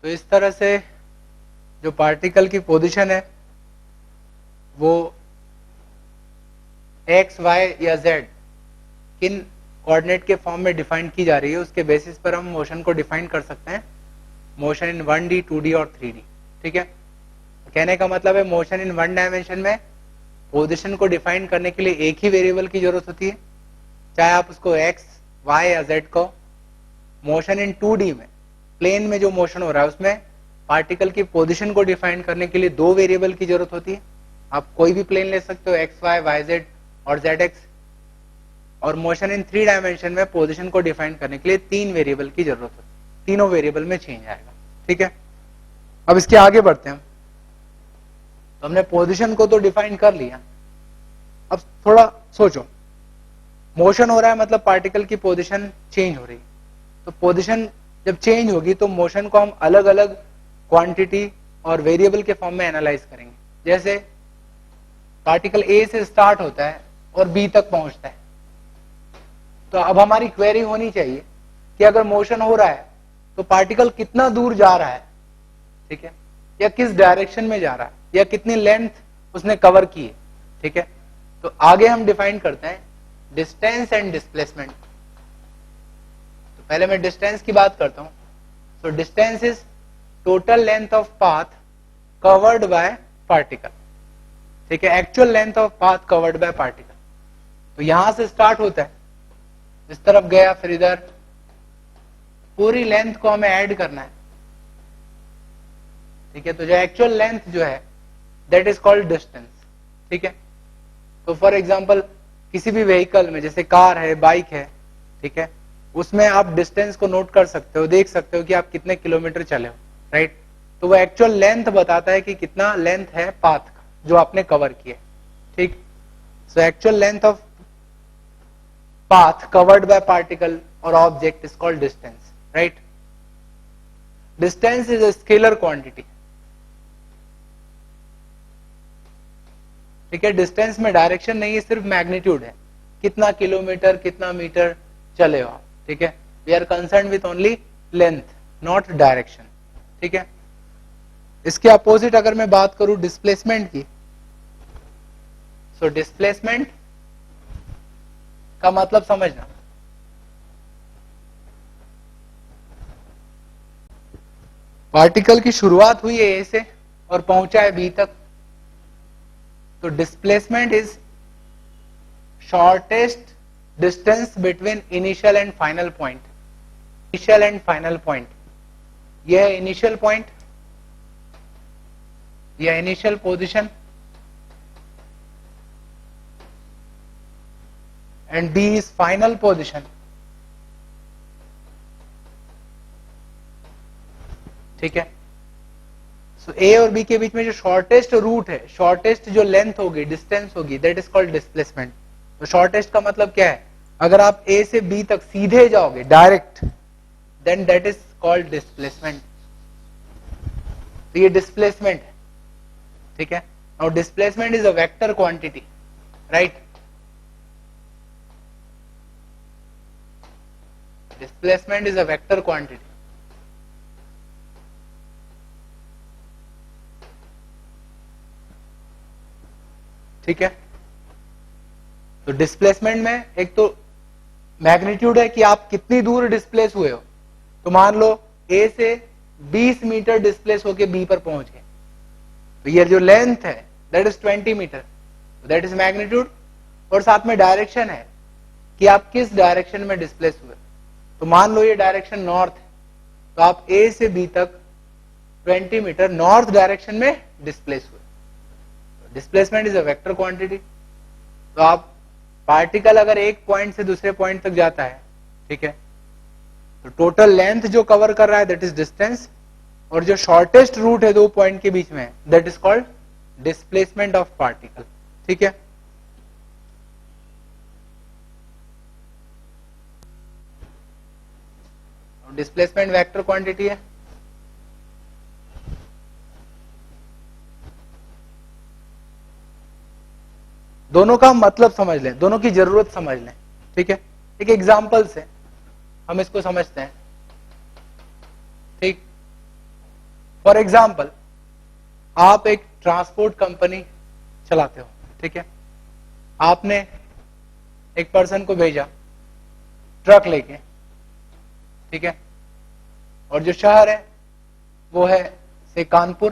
तो इस तरह से जो पार्टिकल की पोजीशन है वो एक्स वाई या जेड किन कोऑर्डिनेट के फॉर्म में डिफाइन की जा रही है, उसके बेसिस पर हम मोशन को डिफाइन कर सकते हैं, मोशन इन 1D 2D और 3D। ठीक है, कहने का मतलब है मोशन इन 1 डायमेंशन में पोजीशन को डिफाइन करने के लिए एक ही वेरिएबल की जरूरत होती है, चाहे आप उसको एक्स वाई या जेड को। मोशन इन 2D में, प्लेन में जो मोशन हो रहा है उसमें पार्टिकल की पोजीशन को डिफाइन करने के लिए 2 वेरिएबल की जरूरत होती है। आप कोई भी प्लेन ले सकते हो, एक्स वाई, वाई जेड और जेड एक्स। और मोशन इन 3 डायमेंशन में पोजीशन को डिफाइन करने के लिए 3 वेरिएबल की जरूरत होती है, तीनों वेरिएबल में चेंज आएगा। ठीक है, अब इसके आगे बढ़ते हैं। तो हमने पोजीशन को तो डिफाइन कर लिया, अब थोड़ा सोचो, मोशन हो रहा है मतलब पार्टिकल की पोजीशन चेंज हो रही है। तो पोजीशन जब चेंज होगी तो मोशन को हम अलग अलग क्वांटिटी और वेरिएबल के फॉर्म में एनालाइज करेंगे। जैसे पार्टिकल ए से स्टार्ट होता है और बी तक पहुंचता है, तो अब हमारी क्वेरी होनी चाहिए कि अगर मोशन हो रहा है तो पार्टिकल कितना दूर जा रहा है, ठीक है, या किस डायरेक्शन में जा रहा है, या कितनी लेंथ उसने कवर की है। ठीक है, तो आगे हम डिफाइन करते हैं डिस्टेंस एंड डिस्प्लेसमेंट। तो पहले मैं डिस्टेंस की बात करता हूं। तो distance is total length of path covered by particle. ठीक है, actual length of path covered by particle. तो यहां से स्टार्ट होता है, इस तरफ गया, फिर इधर, पूरी लेंथ को हमें ऐड करना है। ठीक है, तो जो एक्चुअल लेंथ जो है दैट इज कॉल्ड डिस्टेंस। ठीक है, तो फॉर एग्जांपल किसी भी व्हीकल में, जैसे कार है, बाइक है, ठीक है, उसमें आप डिस्टेंस को नोट कर सकते हो, देख सकते हो कि आप कितने किलोमीटर चले हो, राइट। तो वो एक्चुअल लेंथ बताता है कि कितना लेंथ है पाथ का जो आपने कवर किया। ठीक, so actual length of path covered by particle और object is called distance, right. Distance is a scalar quantity. ठीक है, डिस्टेंस में डायरेक्शन नहीं है, सिर्फ मैग्नीट्यूड है, कितना किलोमीटर, कितना मीटर चले हो आप। ठीक है, we are concern with only length, not direction. ठीक है, इसके अपोजिट अगर मैं बात करूं डिस्प्लेसमेंट की, सो डिस्प्लेसमेंट का मतलब समझना, पार्टिकल की शुरुआत हुई है ए से और पहुंचा है बी तक, तो displacement is shortest distance between initial and final point. Initial and final point, यह है इनिशियल पॉइंट या initial position, and B is final position. ठीक है, सो ए और बी के बीच में जो शॉर्टेस्ट रूट है, शॉर्टेस्ट जो लेंथ होगी, डिस्टेंस होगी, दैट इज कॉल्ड डिस्प्लेसमेंट। तो शॉर्टेस्ट का मतलब क्या है, अगर आप ए से बी तक सीधे जाओगे direct, then that is called displacement. तो ये डिस्प्लेसमेंट है। ठीक है, now displacement is a vector quantity, right. Displacement is a vector quantity. ठीक है, तो डिस्प्लेसमेंट में एक तो मैग्नीट्यूड है कि आप कितनी दूर डिस्प्लेस हुए हो। तो मान लो ए से 20 मीटर डिस्प्लेस होके बी पर पहुंच गए, तो ये जो लेंथ है that is 20 meter, that is magnitude. और साथ में डायरेक्शन है कि आप किस डायरेक्शन में डिस्प्लेस हुए। तो मान लो ये डायरेक्शन नॉर्थ है, तो आप ए से बी तक 20 मीटर नॉर्थ डायरेक्शन में डिस्प्लेस हुए। Displacement is a vector quantity. तो आप पार्टिकल अगर एक पॉइंट से दूसरे पॉइंट तक जाता है, ठीक है, तो टोटल लेंथ जो कवर कर रहा है दैट इज डिस्टेंस, और जो शॉर्टेस्ट रूट है दो पॉइंट के बीच में that is called displacement of particle. ठीक है, डिस्प्लेसमेंट वेक्टर क्वांटिटी है। दोनों का मतलब समझ लें, दोनों की जरूरत समझ लें। ठीक है, एक एग्जांपल से हम इसको समझते हैं। ठीक, फॉर एग्जाम्पल, आप एक ट्रांसपोर्ट कंपनी चलाते हो, ठीक है, आपने एक पर्सन को भेजा ट्रक लेके, ठीक है, और जो शहर है वो है से कानपुर,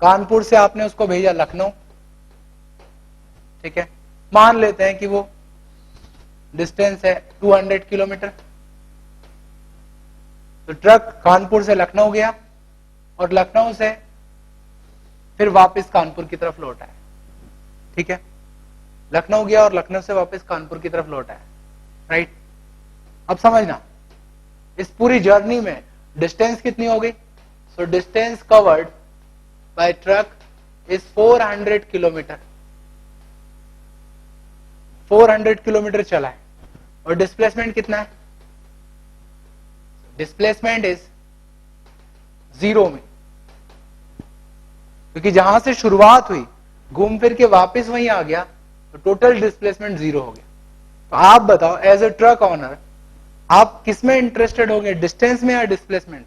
कानपुर से आपने उसको भेजा लखनऊ, ठीक है, मान लेते हैं कि वो डिस्टेंस है 200 किलोमीटर। तो ट्रक कानपुर से लखनऊ गया और लखनऊ से फिर वापस कानपुर की तरफ लौटा है, ठीक है, लखनऊ गया और लखनऊ से वापस कानपुर की तरफ लौटा है, राइट। अब समझना, इस पूरी जर्नी में डिस्टेंस कितनी हो गई? So distance covered by truck is 400 kilometre, 400 kilometre चला है। और डिस्प्लेसमेंट कितना है? डिस्प्लेसमेंट इज 0 में, क्योंकि जहां से शुरुआत हुई घूम फिर के वापस वहीं आ गया, तो टोटल डिस्प्लेसमेंट 0 हो गया। तो आप बताओ, एज ए ट्रक ऑनर आप किसमें इंटरेस्टेड होंगे, डिस्टेंस में या डिस्प्लेसमेंट?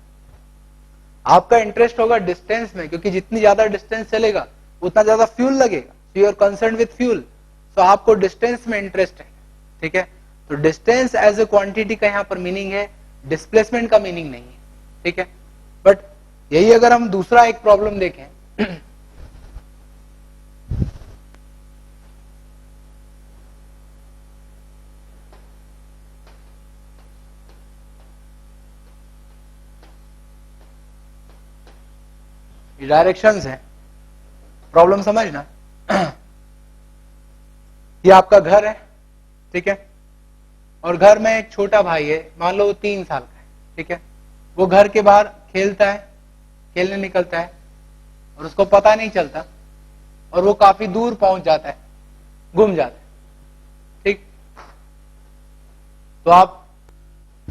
आपका इंटरेस्ट होगा डिस्टेंस में, क्योंकि जितनी ज्यादा डिस्टेंस चलेगा उतना ज्यादा फ्यूल लगेगा, so you are concern with fuel, so आपको डिस्टेंस में इंटरेस्ट है, ठीक है। तो डिस्टेंस एज ए क्वांटिटी का यहां पर मीनिंग है, डिस्प्लेसमेंट का मीनिंग नहीं है, ठीक है। बट यही अगर हम दूसरा एक प्रॉब्लम देखें, डायरेक्शंस है, प्रॉब्लम समझना। ये आपका घर है, ठीक है, और घर में एक छोटा भाई है, मान लो वो 3 साल का है, ठीक है, वो घर के बाहर खेलता है, खेलने निकलता है और उसको पता नहीं चलता और वो काफी दूर पहुंच जाता है, गुम जाता है, ठीक। तो आप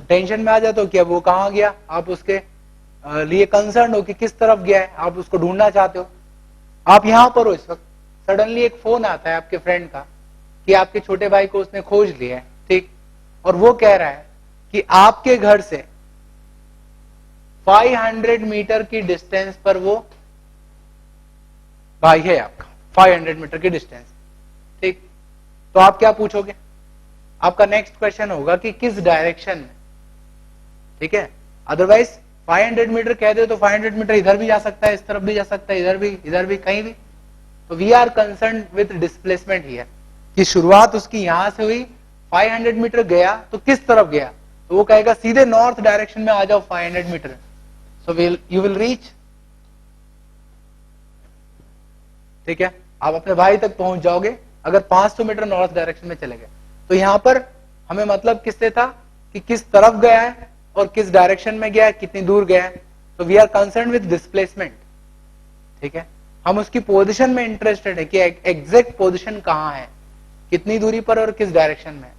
टेंशन में आ जाते हो कि अब वो कहां गया, आप उसके लिए कंसर्न हो कि किस तरफ गया है, आप उसको ढूंढना चाहते हो। आप यहां पर हो इस वक्त, सडनली एक फोन आता है आपके फ्रेंड का कि आपके छोटे भाई को उसने खोज लिया है, ठीक, और वो कह रहा है कि आपके घर से 500 मीटर की डिस्टेंस पर वो भाई है आपका, 500 मीटर की डिस्टेंस, ठीक। तो आप क्या पूछोगे? आपका नेक्स्ट क्वेश्चन होगा कि किस डायरेक्शन में, ठीक है। अदरवाइज 500 मीटर कह दे तो 500 मीटर इधर भी जा सकता है, इस तरफ भी जा सकता है, इधर भी, कहीं भी। तो we are concern with displacement here, कि शुरुआत उसकी यहां से हुई, 500 मीटर गया तो किस तरफ गया? तो वो कहेगा सीधे नॉर्थ डायरेक्शन में आ जाओ 500 meter, so you will reach, ठीक है, आप अपने भाई तक पहुंच जाओगे अगर 500 मीटर नॉर्थ डायरेक्शन में चले गए। तो यहां पर हमें मतलब किससे था कि किस तरफ गया है और किस डायरेक्शन में गया है, कितनी दूर गया है। तो we are concern with displacement, ठीक है। हम उसकी पोजीशन में इंटरेस्टेड है कि एग्जैक्ट पोजीशन कहां है, कितनी दूरी पर और किस डायरेक्शन में।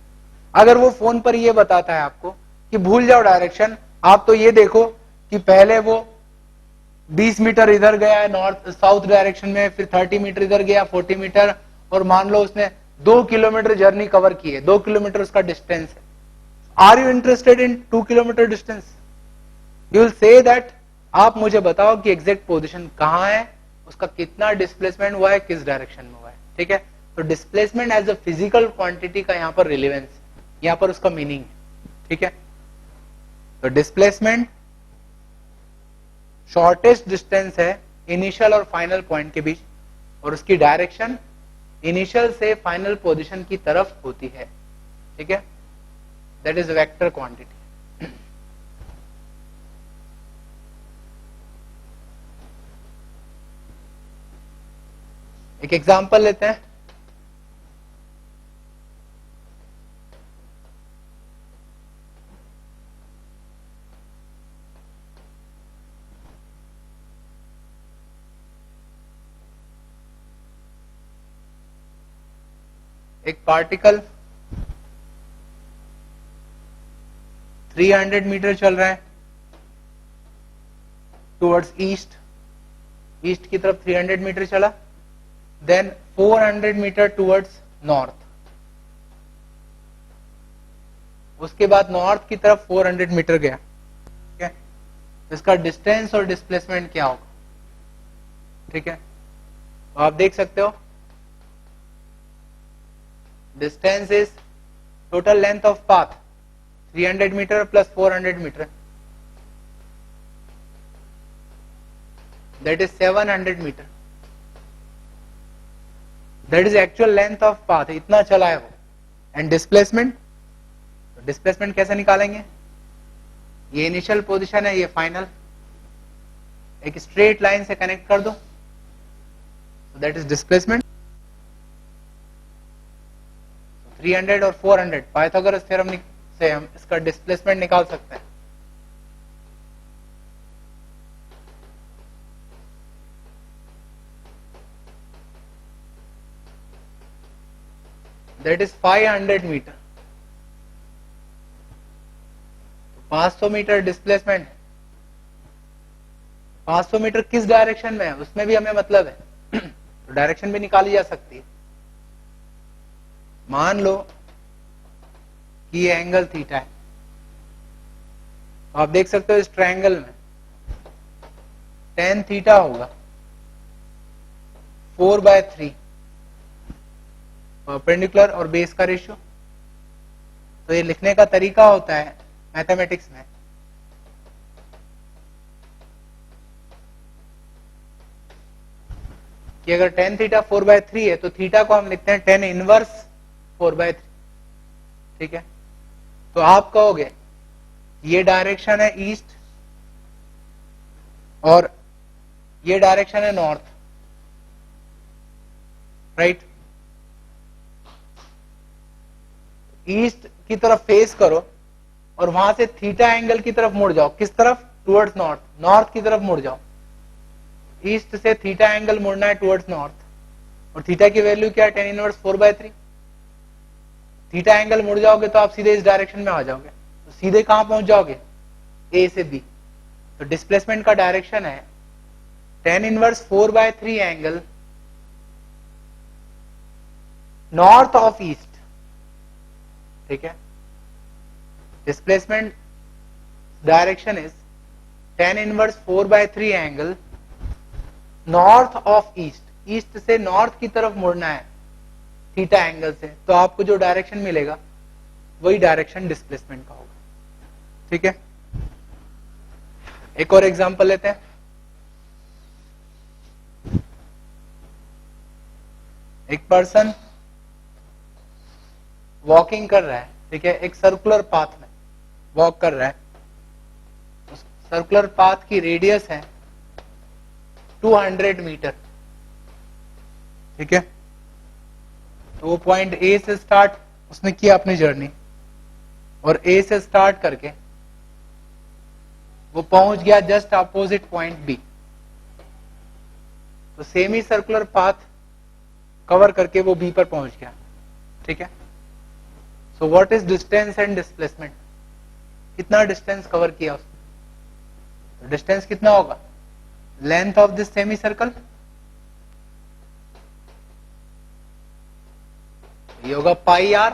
अगर वो फोन पर ये बताता है आपको कि भूल जाओ डायरेक्शन, आप तो ये देखो कि पहले वो 20 मीटर इधर गया है नॉर्थ साउथ डायरेक्शन में, फिर 30 मीटर इधर गया, 40 मीटर, और मान लो उसने 2 किलोमीटर जर्नी कवर की है, 2 किलोमीटर उसका डिस्टेंस है। Are you interested in 2 kilometer distance? You will say that आप मुझे बताओ कि एग्जैक्ट पोजीशन कहां है, उसका कितना डिस्प्लेसमेंट हुआ है, किस डायरेक्शन में हुआ है, ठीक है। तो displacement as a physical quantity का यहां पर रिलेवेंस, यहां पर उसका मीनिंग है, ठीक है। तो डिस्प्लेसमेंट शॉर्टेस्ट डिस्टेंस है इनिशियल और फाइनल पॉइंट के बीच, और उसकी डायरेक्शन इनिशियल से फाइनल पोजीशन की तरफ होती है, ठीक है। That is vector quantity. एक एग्जांपल लेते हैं। एक पार्टिकल 300 मीटर चल रहा है टुवर्ड्स ईस्ट, ईस्ट की तरफ 300 मीटर चला, देन 400 मीटर टुवर्ड्स नॉर्थ, उसके बाद नॉर्थ की तरफ 400 मीटर गया, ठीक है। तो इसका डिस्टेंस और डिस्प्लेसमेंट क्या होगा, ठीक है। तो आप देख सकते हो distance is total length of path 300 meter plus 400 meter, that is 700 meter, that is actual length of path, इतना चला है वो। एंड डिस्प्लेसमेंट, डिस्प्लेसमेंट कैसे निकालेंगे, ये इनिशियल पोजीशन है, ये फाइनल, एक स्ट्रेट लाइन से कनेक्ट कर दो, दैट इज डिस्प्लेसमेंट। 300 और 400 पाइथागोरस थ्योरम से हम इसका डिस्प्लेसमेंट निकाल सकते हैं। That is 500 meter, 500 meter displacement. 500 meter किस डायरेक्शन में है उसमें भी हमें मतलब है, तो डायरेक्शन भी निकाली जा सकती है। मान लो कि ये एंगल थीटा है, आप देख सकते हो इस ट्रायंगल में tan थीटा होगा 4/3 परपेंडिकुलर और बेस का रेशियो। तो ये लिखने का तरीका होता है मैथमेटिक्स में कि अगर tan थीटा 4/3 है तो थीटा को हम लिखते हैं tan इनवर्स 4/3, ठीक है। तो आप कहोगे ये डायरेक्शन है ईस्ट और ये डायरेक्शन है नॉर्थ, राइट। ईस्ट की तरफ फेस करो और वहां से थीटा एंगल की तरफ मुड़ जाओ, किस तरफ, टुवर्ड्स नॉर्थ, नॉर्थ की तरफ मुड़ जाओ। ईस्ट से थीटा एंगल मुड़ना है टुवर्ड्स नॉर्थ, और थीटा की वैल्यू क्या है, tan इनवर्स 4/3। थीटा एंगल मुड़ जाओगे तो आप सीधे इस डायरेक्शन में आ जाओगे, तो सीधे कहां पहुंच जाओगे, ए से बी। तो डिस्प्लेसमेंट का डायरेक्शन है tan inverse 4/3 angle north of east, ठीक है। Displacement direction is tan inverse 4/3 angle north of east, east से नॉर्थ की तरफ मुड़ना है थीटा एंगल से, तो आपको जो डायरेक्शन मिलेगा वही डायरेक्शन डिस्प्लेसमेंट का होगा, ठीक है। एक और एग्जांपल लेते हैं। एक पर्सन वॉकिंग कर रहा है, ठीक है, एक सर्कुलर पाथ में वॉक कर रहा है। उस सर्कुलर पाथ की रेडियस है 200 मीटर, ठीक है। तो वो पॉइंट ए से स्टार्ट उसने किया अपनी जर्नी, और ए से स्टार्ट करके वो पहुंच गया जस्ट अपोजिट पॉइंट बी। तो सेमी सर्कुलर पाथ कवर करके वो बी पर पहुंच गया, ठीक है। So what is distance and displacement, कितना डिस्टेंस कवर किया उसने, तो डिस्टेंस कितना होगा, length of this semi circle, ये होगा pi R,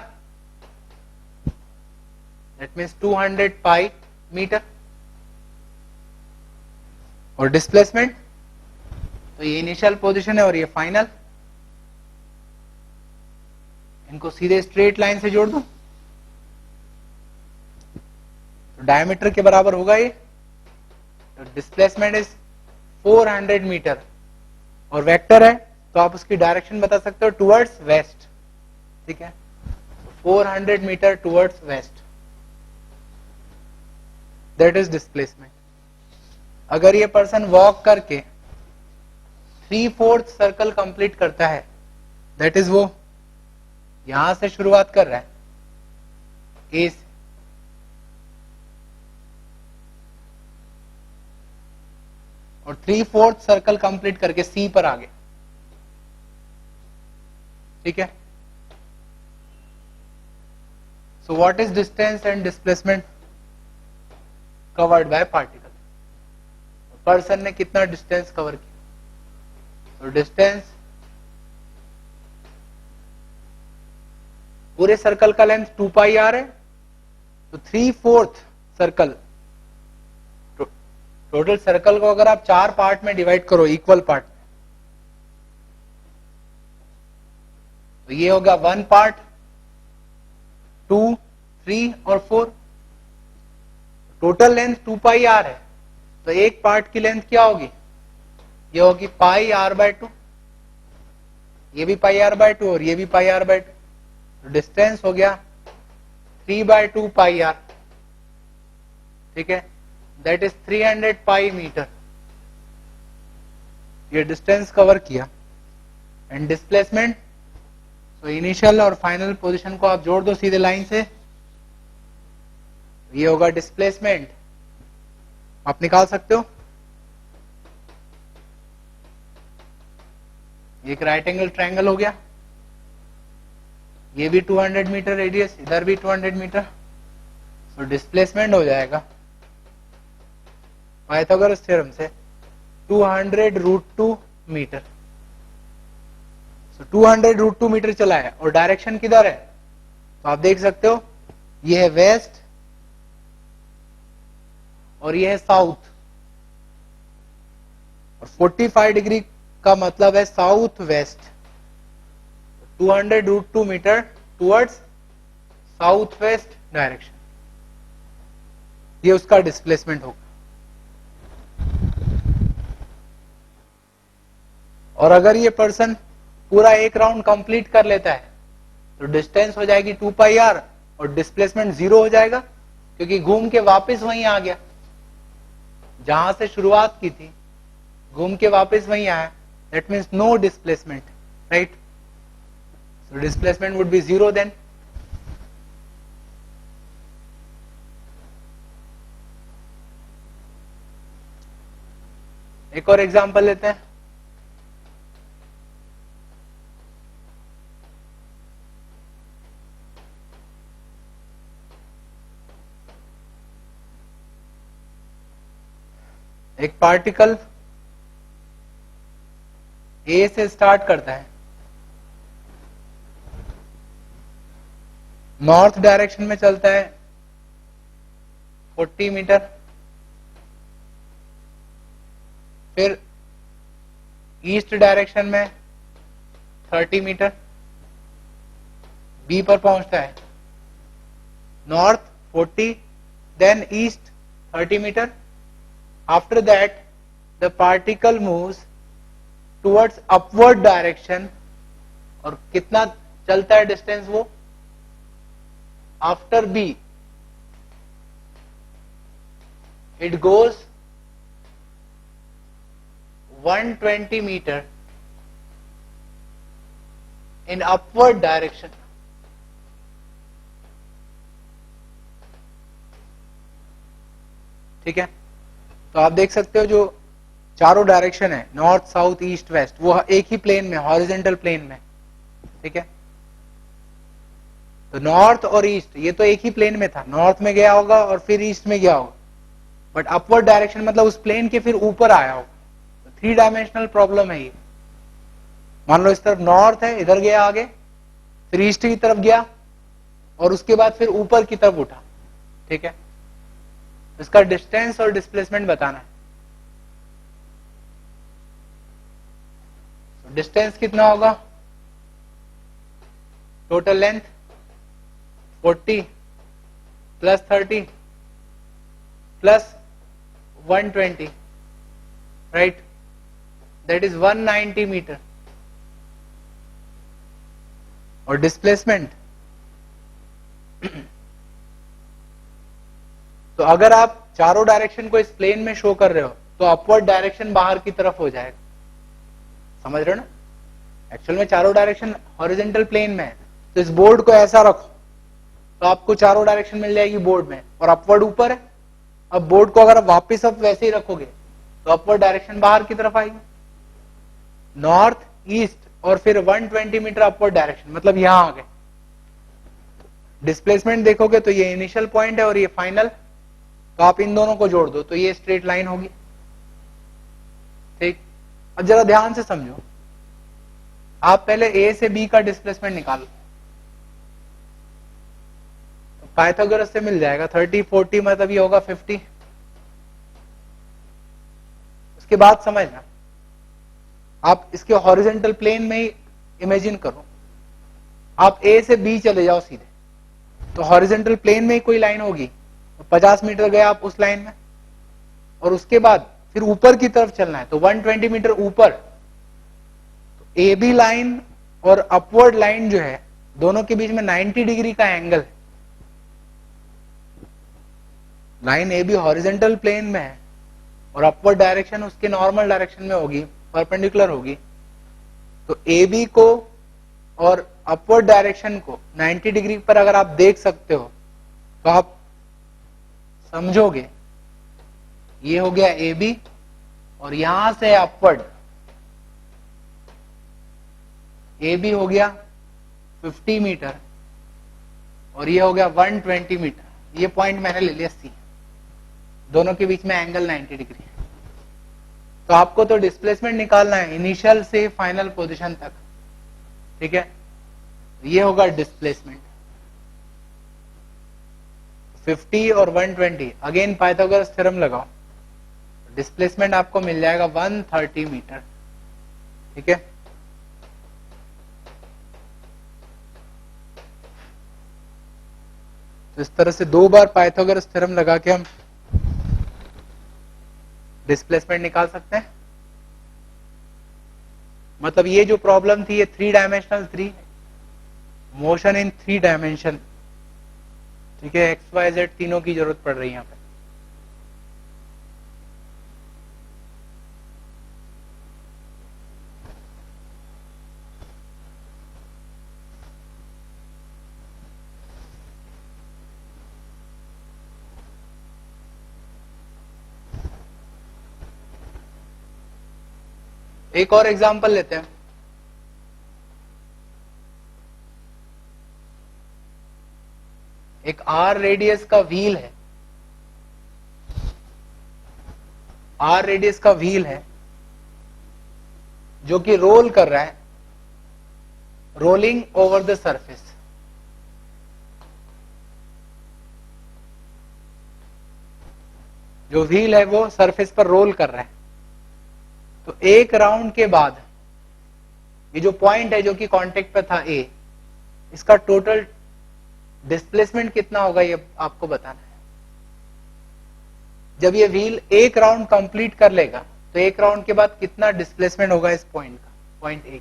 that means 200 pi metre. और डिस्प्लेसमेंट, तो ये इनिशियल पोजीशन है और ये फाइनल, इनको सीधे स्ट्रेट लाइन से जोड़ दो तो डायमीटर के बराबर होगा ये। तो डिस्प्लेसमेंट इज 400 मीटर और वेक्टर है तो आप उसकी डायरेक्शन बता सकते हो टुवर्ड्स वेस्ट, ठीक है। 400 meter towards west, that is displacement. अगर ये पर्सन वॉक करके 3/4 सर्कल कंप्लीट करता है, दैट इज वो यहां से शुरुआत कर रहा है ए से, और 3/4 सर्कल कंप्लीट करके सी पर आ गए, ठीक है। So what is distance and displacement covered by particle, person ने कितना डिस्टेंस कवर किया, तो डिस्टेंस पूरे सर्कल का लेंथ 2 पाई आर है, तो 3/4 सर्कल टोटल सर्कल को अगर आप 4 पार्ट में डिवाइड करो, इक्वल पार्ट में, तो ये होगा 1 पार्ट, 2, 3 और 4। टोटल लेंथ 2 पाई आर है, तो एक पार्ट की लेंथ क्या होगी? ये होगी पाई आर बाय 2, ये भी पाई आर बाय 2 और ये भी पाई आर बाय 2, तो डिस्टेंस हो गया 3/2 पाई आर, ठीक है, दैट इज 300 पाई मीटर। ये डिस्टेंस कवर किया। एंड डिस्प्लेसमेंट, तो इनिशियल और फाइनल पोजीशन को आप जोड़ दो सीधे लाइन से, ये होगा डिस्प्लेसमेंट, आप निकाल सकते हो। एक राइट एंगल ट्रायंगल हो गया, ये भी 200 मीटर रेडियस, इधर भी 200 मीटर, तो डिस्प्लेसमेंट हो जाएगा पाइथागोरस थ्योरम से 200√2 मीटर। 200√2 मीटर चला है और डायरेक्शन किधर है? तो आप देख सकते हो, ये है वेस्ट और ये है साउथ, और 45 डिग्री का मतलब है south west. 200√2 meter towards south west direction, ये उसका डिस्प्लेसमेंट होगा। और अगर ये पर्सन पूरा एक राउंड कंप्लीट कर लेता है तो डिस्टेंस हो जाएगी 2 पाई आर और डिस्प्लेसमेंट 0 हो जाएगा, क्योंकि घूम के वापस वहीं आ गया जहां से शुरुआत की थी, घूम के वापस वहीं आया, that means no displacement, right. So displacement would be 0 then. एक और एग्जांपल लेते हैं। एक पार्टिकल ए से स्टार्ट करता है, नॉर्थ डायरेक्शन में चलता है 40 मीटर, फिर ईस्ट डायरेक्शन में 30 मीटर, बी पर पहुंचता है, north 40, then east 30 meter. After that, the particle moves towards upward direction, और कितना चलता है डिस्टेंस वो? After B, it goes 120 meter in upward direction. ठीक है, तो आप देख सकते हो जो चारों डायरेक्शन है, नॉर्थ साउथ ईस्ट वेस्ट, वो एक ही प्लेन में, हॉरिजॉन्टल प्लेन में, ठीक है। तो नॉर्थ और ईस्ट ये तो एक ही प्लेन में था, नॉर्थ में गया होगा और फिर ईस्ट में गया होगा, बट अपवर्ड डायरेक्शन मतलब उस प्लेन के फिर ऊपर आया होगा। तो 3 डायमेंशनल प्रॉब्लम है ये। मान लो इस तरफ नॉर्थ है, इधर गया आगे, फिर ईस्ट की तरफ गया और उसके बाद फिर ऊपर की तरफ उठा, ठीक है। इसका डिस्टेंस और डिस्प्लेसमेंट बताना है। डिस्टेंस कितना होगा? Total length 40 plus 30 plus 120, right, that is 190 meter. और डिस्प्लेसमेंट, तो अगर आप चारों डायरेक्शन को इस प्लेन में शो कर रहे हो तो अपवर्ड डायरेक्शन बाहर की तरफ हो जाएगा, समझ रहे हो ना। एक्चुअल में चारों डायरेक्शन हॉरिजॉन्टल प्लेन में है, तो इस बोर्ड को ऐसा रखो तो आपको चारों डायरेक्शन मिल जाएगी बोर्ड में, और अपवर्ड ऊपर है। अब बोर्ड को अगर आप वापिस अब वैसे ही रखोगे तो अपवर्ड डायरेक्शन बाहर की तरफ आएगी, नॉर्थ ईस्ट और फिर 120 मीटर अपवर्ड डायरेक्शन, मतलब यहां आ गए। डिस्प्लेसमेंट देखोगे तो ये इनिशियल पॉइंट है और ये फाइनल, तो आप इन दोनों को जोड़ दो तो ये स्ट्रेट लाइन होगी, ठीक। अब जरा ध्यान से समझो, आप पहले ए से बी का डिस्प्लेसमेंट निकालो, तो पाइथागोरस से मिल जाएगा 30 40 मतलब ये होगा 50, उसके बाद समझना, आप इसके हॉरिजेंटल प्लेन में ही इमेजिन करो, आप ए से बी चले जाओ सीधे, तो हॉरिजेंटल प्लेन में ही कोई लाइन होगी, तो 50 मीटर गए आप उस लाइन में, और उसके बाद फिर ऊपर की तरफ चलना है, तो 120 मीटर ऊपर, तो ए बी लाइन और अपवर्ड लाइन जो है दोनों के बीच में 90 डिग्री का एंगल है। Line A B horizontal plane में है और अपवर्ड डायरेक्शन उसके नॉर्मल डायरेक्शन में होगी, परपेंडिकुलर होगी, तो ए बी को और अपवर्ड डायरेक्शन को 90 डिग्री पर अगर आप देख सकते हो तो आप समझोगे ये हो गया ए बी, और यहां से अपवर्ड ए बी हो गया 50 मीटर और ये हो गया 120 मीटर। ये पॉइंट मैंने ले लिया सी, दोनों के बीच में एंगल 90 डिग्री है। तो आपको तो डिस्प्लेसमेंट निकालना है इनिशियल से फाइनल पोजीशन तक, ठीक है। ये होगा डिस्प्लेसमेंट 50 और 120, अगेन पाइथागोरस थ्योरम लगाओ, डिस्प्लेसमेंट आपको मिल जाएगा 130 मीटर, ठीक है। तो इस तरह से 2 बार पाइथागोरस थ्योरम लगा के हम डिस्प्लेसमेंट निकाल सकते हैं। मतलब ये जो प्रॉब्लम थी ये 3 डायमेंशनल थी, मोशन इन 3 डायमेंशन, ठीक है। एक्स वाई जेड तीनों की जरूरत पड़ रही है यहाँ पे। एक और एग्जांपल लेते हैं। एक आर रेडियस का व्हील है, आर रेडियस का व्हील है जो कि रोल कर रहा है, रोलिंग ओवर द सरफेस। जो व्हील है वो सरफेस पर रोल कर रहा है। तो एक राउंड के बाद ये जो पॉइंट है जो कि कांटेक्ट पे था ए, इसका टोटल डिस्प्लेसमेंट कितना होगा ये आपको बताना है। जब ये व्हील एक राउंड कंप्लीट कर लेगा तो एक राउंड के बाद कितना डिस्प्लेसमेंट होगा इस पॉइंट का, पॉइंट ए।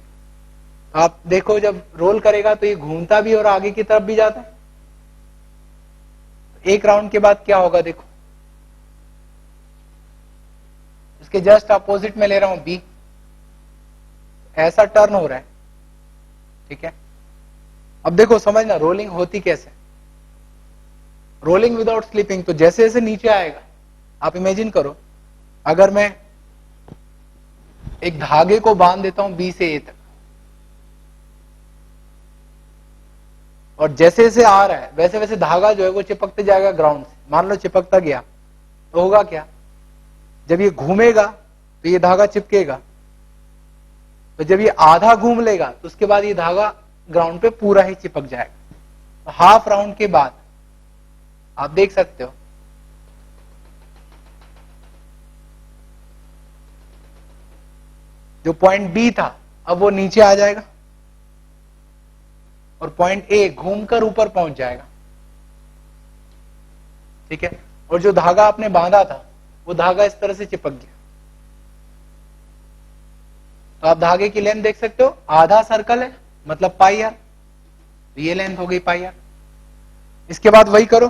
तो आप देखो जब रोल करेगा तो ये घूमता भी और आगे की तरफ भी जाता है। एक राउंड के बाद क्या होगा देखो, इसके जस्ट अपोजिट में ले रहा हूं बी, ऐसा टर्न हो रहा है, ठीक है। अब देखो समझना रोलिंग होती कैसे, रोलिंग विदाउट स्लिपिंग। तो जैसे जैसे नीचे आएगा, आप इमेजिन करो अगर मैं एक धागे को बांध देता हूं बी से ए तक, और जैसे जैसे आ रहा है वैसे वैसे धागा जो है वो चिपकते जाएगा ग्राउंड से। मान लो चिपकता गया तो होगा क्या, जब ये घूमेगा तो ये धागा चिपकेगा, तो जब ये आधा घूम लेगा तो उसके बाद ये धागा ग्राउंड पे पूरा ही चिपक जाएगा। तो हाफ राउंड के बाद आप देख सकते हो जो पॉइंट बी था अब वो नीचे आ जाएगा और पॉइंट ए घूमकर ऊपर पहुंच जाएगा, ठीक है। और जो धागा आपने बांधा था वो धागा इस तरह से चिपक गया। तो आप धागे की लेंथ देख सकते हो, आधा सर्कल है मतलब पाई आर, तो ये लेंथ हो गई पाई आर। इसके बाद वही करो,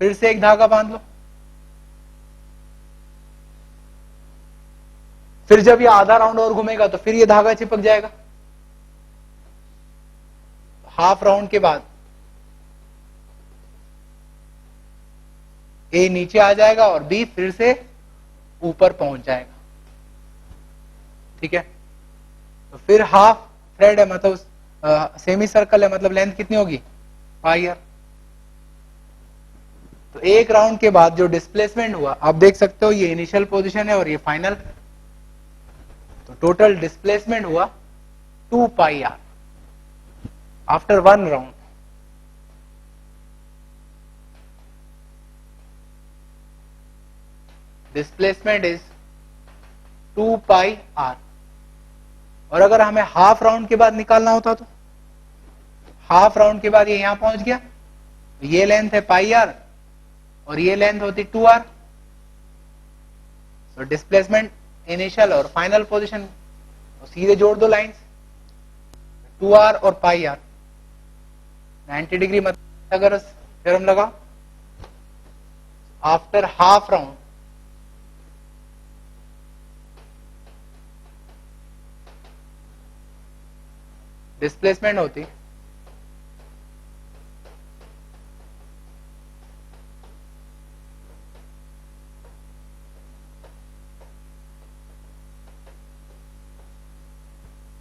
फिर से एक धागा बांध लो, फिर जब ये आधा राउंड और घूमेगा तो फिर ये धागा चिपक जाएगा। हाफ राउंड के बाद ए नीचे आ जाएगा और बी फिर से ऊपर पहुंच जाएगा, ठीक है। तो फिर हाफ थ्रेड है मतलब सेमी सर्कल है, मतलब लेंथ कितनी होगी पाई आर। तो एक राउंड के बाद जो डिस्प्लेसमेंट हुआ आप देख सकते हो, ये इनिशियल पोजीशन है और ये फाइनल। तो टोटल डिस्प्लेसमेंट हुआ 2 pi R after 1 round. Displacement is 2 pi R. और अगर हमें हाफ राउंड के बाद निकालना होता तो हाफ राउंड के बाद ये यहां पहुंच गया, ये लेंथ है पाई आर और ये लेंथ होती 2 आर। तो डिस्प्लेसमेंट इनिशियल और फाइनल पोजीशन सीधे जोड़ दो लाइंस, 2 आर और पाई आर 90 डिग्री मतलब अगर थ्योरम लगाओ आफ्टर हाफ राउंड डिस्प्लेसमेंट होती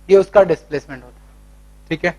ये उसका डिस्प्लेसमेंट होता है। ठीक है।